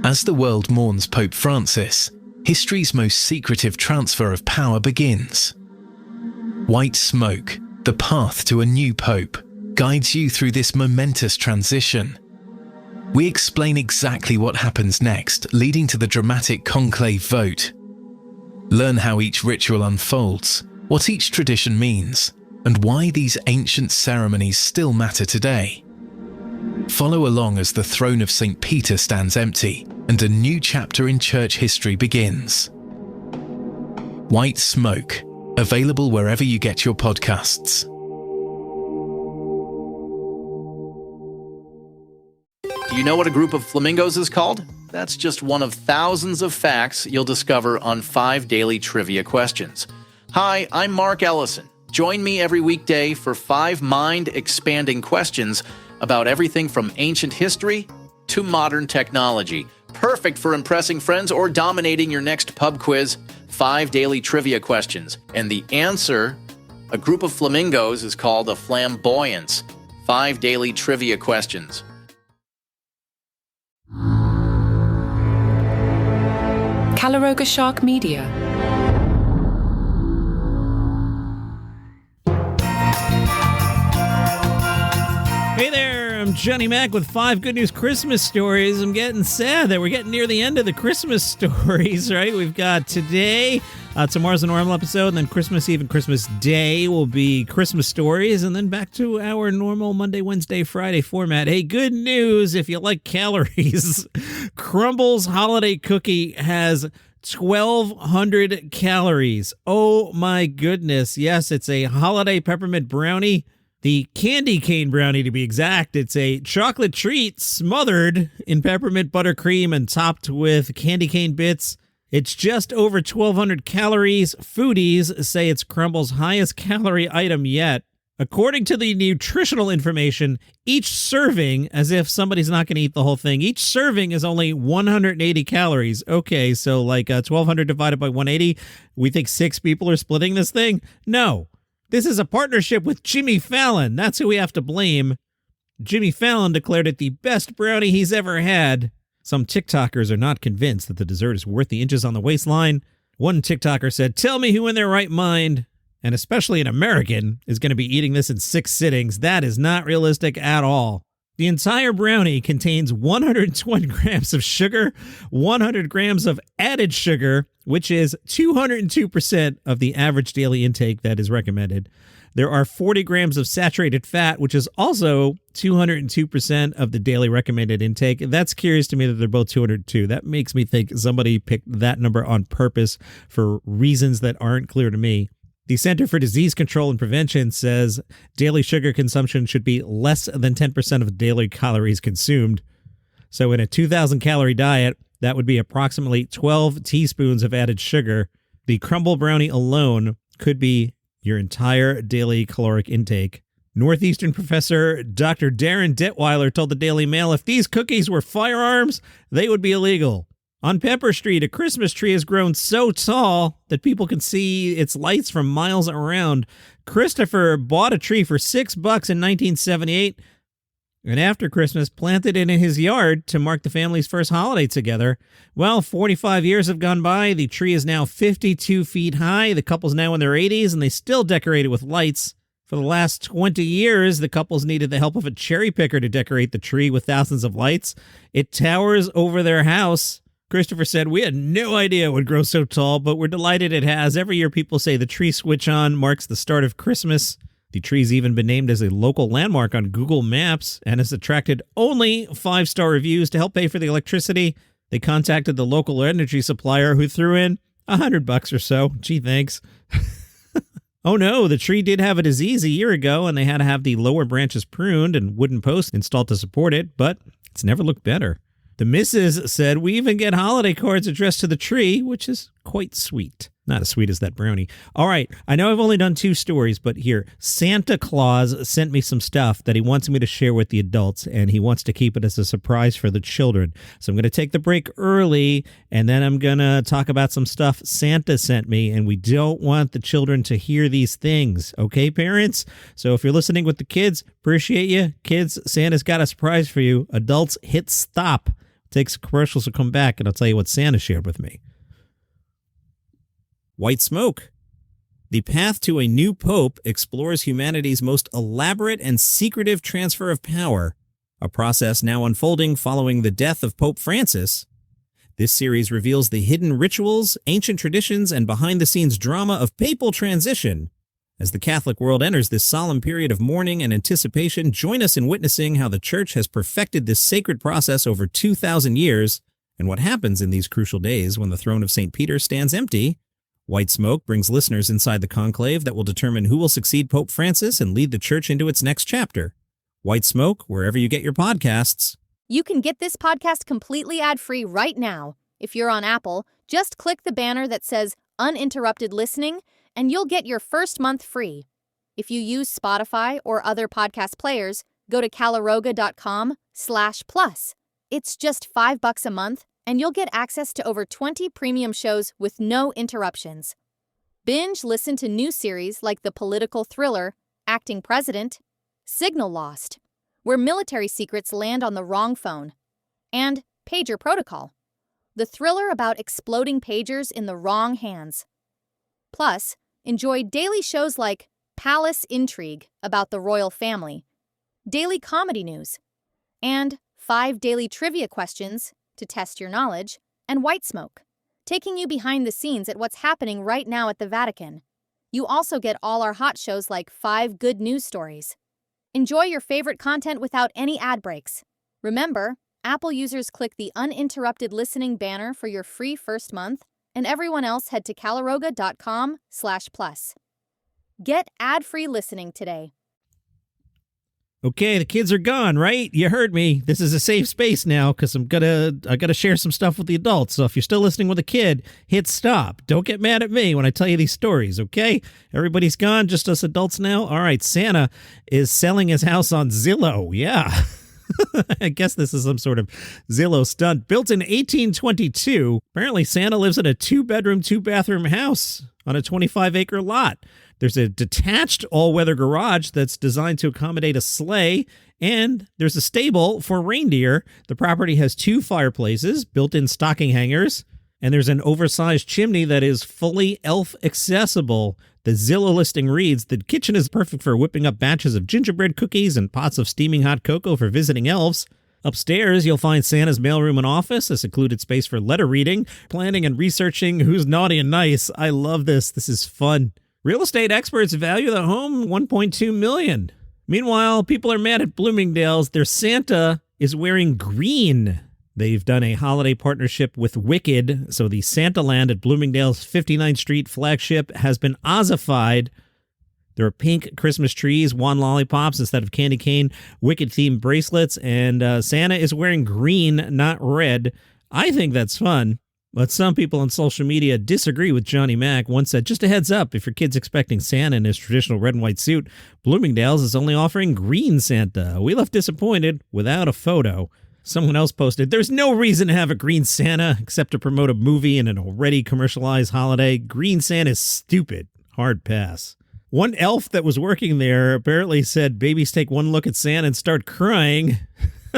As the world mourns Pope Francis, history's most secretive transfer of power begins. White smoke, the path to a new pope, guides you through this momentous transition. We explain exactly what happens next, leading to the dramatic conclave vote. Learn how each ritual unfolds, what each tradition means, and why these ancient ceremonies still matter today. Follow along as the throne of St. Peter stands empty and a new chapter in church history begins. White Smoke, available wherever you get your podcasts. Do you know what a group of flamingos is called? That's just one of thousands of facts you'll discover on 5 daily trivia questions. Hi, I'm Mark Ellison. Join me every weekday for 5 mind-expanding questions about everything from ancient history to modern technology. Perfect for impressing friends or dominating your next pub quiz. 5 daily trivia questions. And the answer, a group of flamingos, is called a flamboyance. 5 daily trivia questions. Caloroga Shark Media. Hey there, I'm Johnny Mac with 5 good news Christmas stories. I'm getting sad that we're getting near the end of the Christmas stories, right? We've got today, tomorrow's a normal episode, and then Christmas Eve and Christmas Day will be Christmas stories, and then back to our normal Monday, Wednesday, Friday format. Hey, good news if you like calories. Crumble's holiday cookie has 1,200 calories. Oh my goodness. Yes, it's a holiday peppermint brownie. The candy cane brownie, to be exact. It's a chocolate treat smothered in peppermint buttercream and topped with candy cane bits. It's just over 1,200 calories. Foodies say it's Crumble's highest calorie item yet. According to the nutritional information, each serving, as if somebody's not going to eat the whole thing, each serving is only 180 calories. Okay, so like 1,200 divided by 180, we think 6 people are splitting this thing? No. This is a partnership with Jimmy Fallon. That's who we have to blame. Jimmy Fallon declared it the best brownie he's ever had. Some TikTokers are not convinced that the dessert is worth the inches on the waistline. One TikToker said, "Tell me who in their right mind, and especially an American, is going to be eating this in 6 sittings. That is not realistic at all." The entire brownie contains 120 grams of sugar, 100 grams of added sugar, which is 202% of the average daily intake that is recommended. There are 40 grams of saturated fat, which is also 202% of the daily recommended intake. That's curious to me that they're both 202. That makes me think somebody picked that number on purpose for reasons that aren't clear to me. The Center for Disease Control and Prevention says daily sugar consumption should be less than 10% of daily calories consumed. So in a 2,000 calorie diet, that would be approximately 12 teaspoons of added sugar. The Crumble brownie alone could be your entire daily caloric intake. Northeastern professor Dr. Darren Detweiler told the Daily Mail if these cookies were firearms, they would be illegal. On Pepper Street, a Christmas tree has grown so tall that people can see its lights from miles around. Christopher bought a tree for $6 in 1978, and after Christmas planted it in his yard to mark the family's first holiday together. Well, 45 years have gone by. The tree is now 52 feet high. The couple's now in their 80s, and they still decorate it with lights. For the last 20 years, the couple's needed the help of a cherry picker to decorate the tree with thousands of lights. It towers over their house. Christopher said, "We had no idea it would grow so tall, but we're delighted it has. Every year people say the tree switch on marks the start of Christmas." The tree's even been named as a local landmark on Google Maps and has attracted only 5-star reviews. To help pay for the electricity, they contacted the local energy supplier who threw in $100 or so. Gee, thanks. Oh no, the tree did have a disease a year ago and they had to have the lower branches pruned and wooden posts installed to support it, but it's never looked better. The missus said, "We even get holiday cards addressed to the tree," which is quite sweet. Not as sweet as that brownie. All right, I know I've only done 2 stories, but here, Santa Claus sent me some stuff that he wants me to share with the adults, and he wants to keep it as a surprise for the children. So I'm going to take the break early, and then I'm going to talk about some stuff Santa sent me, and we don't want the children to hear these things. Okay, parents? So if you're listening with the kids, appreciate you. Kids, Santa's got a surprise for you. Adults, hit stop. Take some commercials to come back, and I'll tell you what Santa shared with me. White smoke. The path to a new pope explores humanity's most elaborate and secretive transfer of power, a process now unfolding following the death of Pope Francis. This series reveals the hidden rituals, ancient traditions, and behind-the-scenes drama of papal transition. As the Catholic world enters this solemn period of mourning and anticipation, join us in witnessing how the Church has perfected this sacred process over 2,000 years, and what happens in these crucial days when the throne of St. Peter stands empty. White Smoke brings listeners inside the conclave that will determine who will succeed Pope Francis and lead the Church into its next chapter. White Smoke, wherever you get your podcasts. You can get this podcast completely ad-free right now. If you're on Apple, just click the banner that says Uninterrupted Listening, and you'll get your first month free. If you use Spotify or other podcast players, go to caloroga.com/plus. It's just $5 a month, and you'll get access to over 20 premium shows with no interruptions. Binge listen to new series like the political thriller Acting President, Signal Lost, where military secrets land on the wrong phone, and Pager Protocol, the thriller about exploding pagers in the wrong hands. Plus, enjoy daily shows like Palace Intrigue about the royal family, daily comedy news, and 5 daily trivia questions to test your knowledge, and White Smoke, taking you behind the scenes at what's happening right now at the Vatican. You also get all our hot shows like 5 good news stories. Enjoy your favorite content without any ad breaks. Remember, Apple users click the Uninterrupted Listening banner for your free first month, and everyone else head to caloroga.com/plus. Get ad-free listening today. Okay, the kids are gone, right? You heard me. This is a safe space now because I gotta share some stuff with the adults. So if you're still listening with a kid, hit stop. Don't get mad at me when I tell you these stories, okay? Everybody's gone, just us adults now. All right, Santa is selling his house on Zillow. Yeah. I guess this is some sort of Zillow stunt. Built in 1822, apparently Santa lives in a 2-bedroom, 2-bathroom house on a 25-acre lot. There's a detached all-weather garage that's designed to accommodate a sleigh, and there's a stable for reindeer. The property has 2 fireplaces, built-in stocking hangers, and there's an oversized chimney that is fully elf accessible. The Zillow listing reads, the kitchen is perfect for whipping up batches of gingerbread cookies and pots of steaming hot cocoa for visiting elves. Upstairs, you'll find Santa's mailroom and office, a secluded space for letter reading, planning and researching who's naughty and nice. I love this. This is fun. Real estate experts value the home $1.2 million. Meanwhile, people are mad at Bloomingdale's. Their Santa is wearing green. They've done a holiday partnership with Wicked, so the Santa Land at Bloomingdale's 59th Street flagship has been Ozified. There are pink Christmas trees, wand lollipops instead of candy cane, Wicked-themed bracelets, and Santa is wearing green, not red. I think that's fun, but some people on social media disagree with Johnny Mac. One said, just a heads up, if your kid's expecting Santa in his traditional red and white suit, Bloomingdale's is only offering green Santa. We left disappointed without a photo. Someone else posted, there's no reason to have a green Santa except to promote a movie and an already commercialized holiday. Green Santa is stupid. Hard pass. One elf that was working there apparently said babies take one look at Santa and start crying.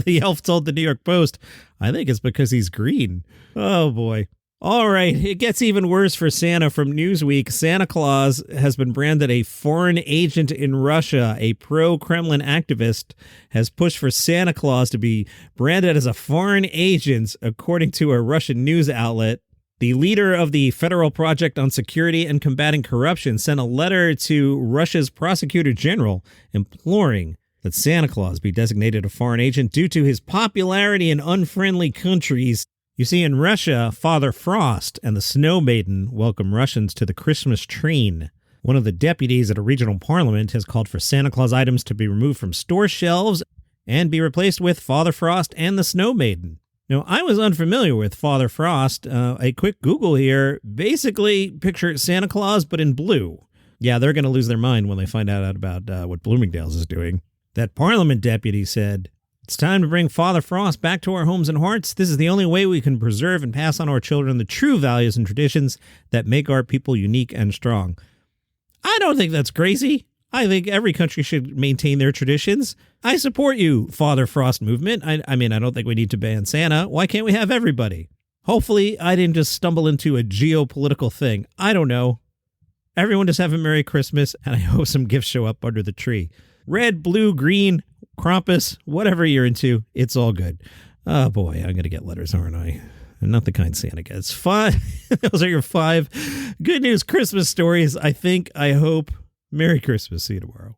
The elf told the New York Post, I think it's because he's green. Oh, boy. All right, it gets even worse for Santa from Newsweek. Santa Claus has been branded a foreign agent in Russia. A pro-Kremlin activist has pushed for Santa Claus to be branded as a foreign agent, according to a Russian news outlet. The leader of the Federal Project on Security and Combating Corruption sent a letter to Russia's prosecutor general imploring that Santa Claus be designated a foreign agent due to his popularity in unfriendly countries. You see, in Russia, Father Frost and the Snow Maiden welcome Russians to the Christmas train. One of the deputies at a regional parliament has called for Santa Claus items to be removed from store shelves and be replaced with Father Frost and the Snow Maiden. Now, I was unfamiliar with Father Frost. A quick Google here. Basically, picture Santa Claus, but in blue. Yeah, they're going to lose their mind when they find out about what Bloomingdale's is doing. That parliament deputy said, it's time to bring Father Frost back to our homes and hearts. This is the only way we can preserve and pass on our children the true values and traditions that make our people unique and strong. I don't think that's crazy. I think every country should maintain their traditions. I support you, Father Frost movement. I mean, I don't think we need to ban Santa. Why can't we have everybody? Hopefully, I didn't just stumble into a geopolitical thing. I don't know. Everyone just have a Merry Christmas, and I hope some gifts show up under the tree. Red, blue, green, Krampus, whatever you're into, it's all good. Oh boy, I'm going to get letters, aren't I? I'm not the kind Santa gets. 5. Those are your 5 good news Christmas stories. I hope. Merry Christmas. See you tomorrow.